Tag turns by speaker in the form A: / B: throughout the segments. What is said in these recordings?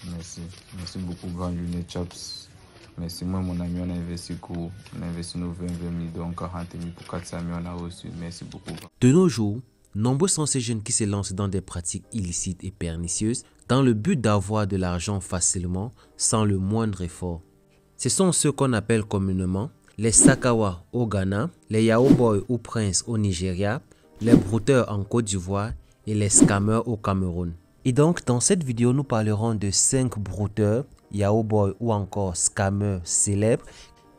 A: Merci. Merci beaucoup, grand Lionel Chaps. Merci. Moi, mon ami, on a investi court. On a investi nos 20 000, donc 40 000 pour 400 000, on a reçu. Merci beaucoup.
B: De nos jours, nombreux sont ces jeunes qui se lancent dans des pratiques illicites et pernicieuses dans le but d'avoir de l'argent facilement sans le moindre effort. Ce sont ceux qu'on appelle communément les Sakawa au Ghana, les Yahoo Boys ou Prince au Nigeria, les brouteurs en Côte d'Ivoire et les scammers au Cameroun. Et donc dans cette vidéo, nous parlerons de 5 brouteurs, Yahoo Boys ou encore scammers célèbres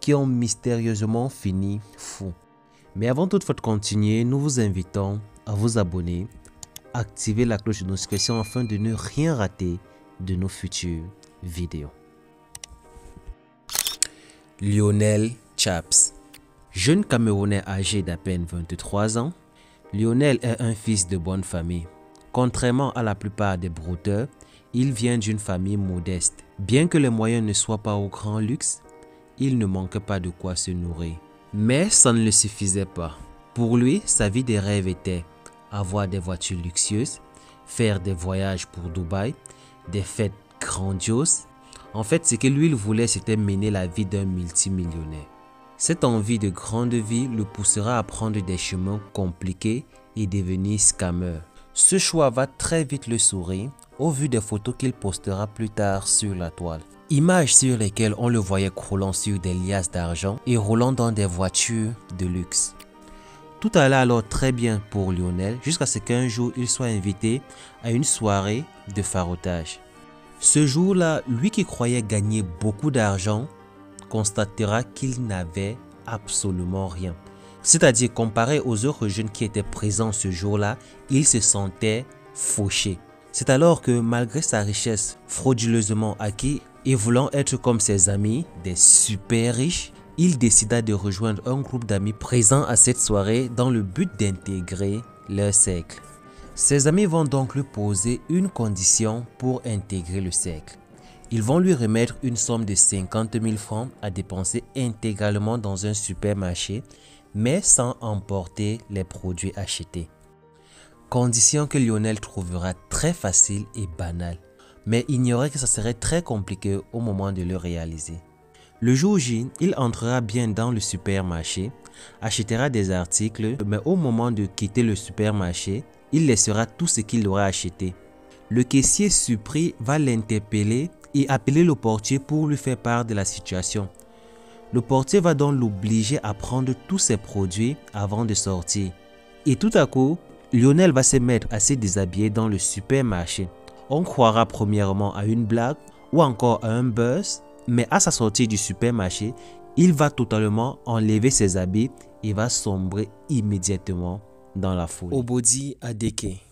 B: qui ont mystérieusement fini fous. Mais avant toutefois de continuer, nous vous invitons à vous abonner, activer la cloche de notification afin de ne rien rater de nos futures vidéos. Lionel Chaps. Jeune Camerounais âgé d'à peine 23 ans, Lionel est un fils de bonne famille. Contrairement à la plupart des brouteurs, il vient d'une famille modeste. Bien que les moyens ne soient pas au grand luxe, il ne manque pas de quoi se nourrir. Mais ça ne le suffisait pas. Pour lui, sa vie des rêves était avoir des voitures luxueuses, faire des voyages pour Dubaï, des fêtes grandioses. En fait, ce que lui il voulait, c'était mener la vie d'un multimillionnaire. Cette envie de grande vie le poussera à prendre des chemins compliqués et devenir scammer. Ce choix va très vite le sourire au vu des photos qu'il postera plus tard sur la toile. Images sur lesquelles on le voyait croulant sur des liasses d'argent et roulant dans des voitures de luxe. Tout allait alors très bien pour Lionel jusqu'à ce qu'un jour il soit invité à une soirée de farotage. Ce jour-là, lui qui croyait gagner beaucoup d'argent constatera qu'il n'avait absolument rien. C'est-à-dire comparé aux autres jeunes qui étaient présents ce jour-là, il se sentait fauché. C'est alors que malgré sa richesse frauduleusement acquise et voulant être comme ses amis, des super riches, il décida de rejoindre un groupe d'amis présents à cette soirée dans le but d'intégrer leur cercle. Ses amis vont donc lui poser une condition pour intégrer le cercle. Ils vont lui remettre une somme de 50 000 francs à dépenser intégralement dans un supermarché, mais sans emporter les produits achetés. Condition que Lionel trouvera très facile et banale, mais ignorait que ça serait très compliqué au moment de le réaliser. Le jour J, il entrera bien dans le supermarché, achètera des articles, mais au moment de quitter le supermarché, il laissera tout ce qu'il aura acheté. Le caissier surpris va l'interpeller et appeler le portier pour lui faire part de la situation. Le portier va donc l'obliger à prendre tous ses produits avant de sortir. Et tout à coup, Lionel va se mettre à se déshabiller dans le supermarché. On croira premièrement à une blague ou encore à un buzz, mais à sa sortie du supermarché, il va totalement enlever ses habits et va sombrer immédiatement dans la folie. Obodi Adeke.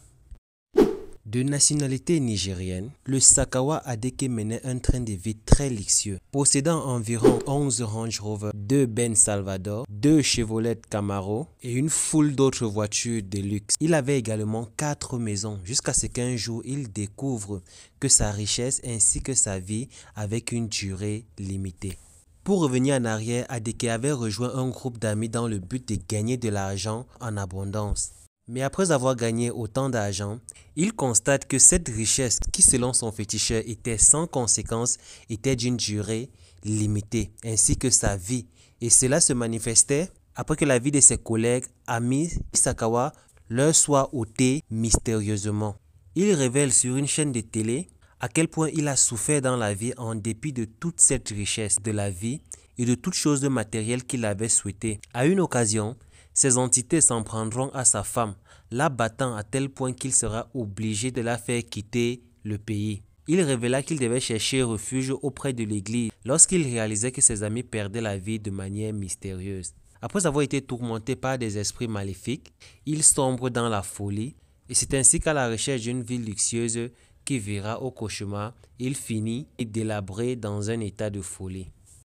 B: De nationalité nigérienne, le Sakawa Adeke menait un train de vie très luxueux, possédant environ 11 Range Rover, 2 Benz Salvador, 2 Chevrolet Camaro et une foule d'autres voitures de luxe. Il avait également 4 maisons jusqu'à ce qu'un jour il découvre que sa richesse ainsi que sa vie avaient une durée limitée. Pour revenir en arrière, Adeke avait rejoint un groupe d'amis dans le but de gagner de l'argent en abondance. Mais après avoir gagné autant d'argent, il constate que cette richesse qui selon son féticheur était sans conséquence était d'une durée limitée, ainsi que sa vie. Et cela se manifestait après que la vie de ses collègues, amis, Sakawa, leur soit ôtée mystérieusement. Il révèle sur une chaîne de télé à quel point il a souffert dans la vie en dépit de toute cette richesse de la vie et de toutes choses matérielles qu'il avait souhaité. À une occasion, ces entités s'en prendront à sa femme, la battant à tel point qu'il sera obligé de la faire quitter le pays. Il révéla qu'il devait chercher refuge auprès de l'église lorsqu'il réalisait que ses amis perdaient la vie de manière mystérieuse. Après avoir été tourmenté par des esprits maléfiques, il sombre dans la folie et c'est ainsi qu'à la recherche d'une vie luxueuse qui vira au cauchemar, il finit délabré dans un état de folie.